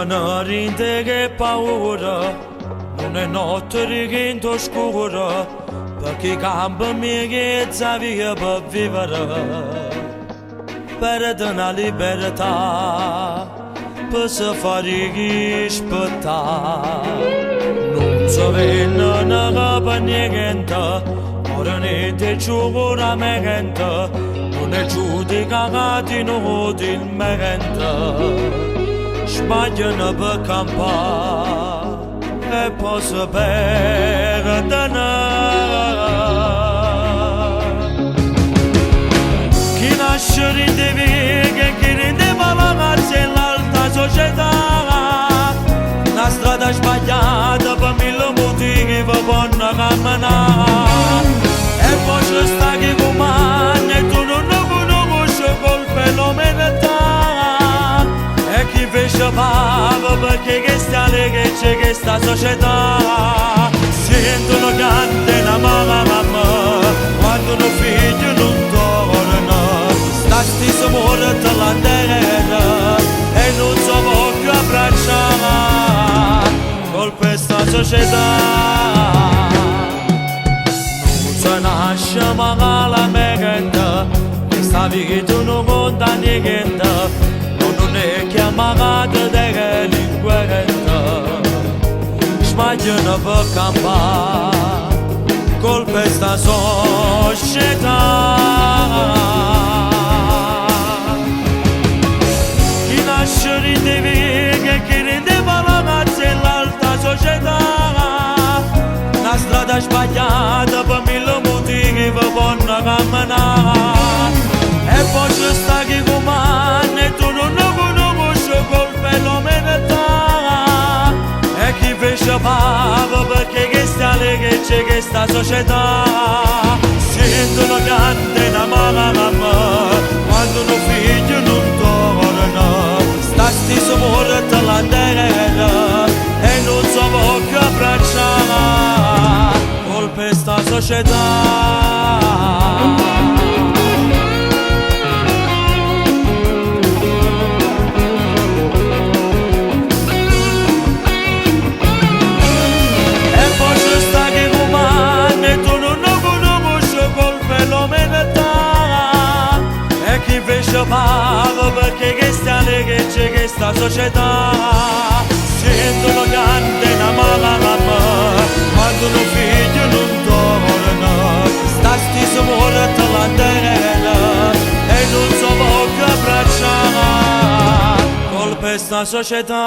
giorno rinde che paura, non è notte rinde oscura, perché campo mi chiede via per vivere, per una libertà, per se fare rispettare. Non si vede una per niente, ora niente sicuramente, non è giudicato inutilmente. Sbagliano per campare e poi si perdono. Chi nasce rinde vega e chi rinde malagazzi in l'alta società. La strada sbagliata per mille motivi per buona camminare. E poi ci sta chi comanda e tu non lo conosci col fenomenetà. E chi fece pava perché che sta lì che c'è questa società. Sentono cante una mamma quando un figlio non torna. Sta stessa morte la terra e non so più abbracciare con questa società. Non si nasce malamente, questa vita non conta niente. Non è chiamata delinquente, sbagliano per campare con questa società. Chi nasce rinde vega e chi rinde malagazzi in l'alta società. La strada sbagliata per mille motivi per buona camminare. E poi ci sta chi comanda e tu non lo conosci col fenomenetà. E chi fece pava perché che sta lì che c'è questa società. Sentono cante una mamma quando un figlio non torna. Sta stessa morte la terra e non so più abbracciare col questa società. Chi fece paga perché che sta lì che c'è questa società. Sentono cante una mamma quando un figlio non torna. Sta stessa morte la terra e non so più abbracciare con questa società.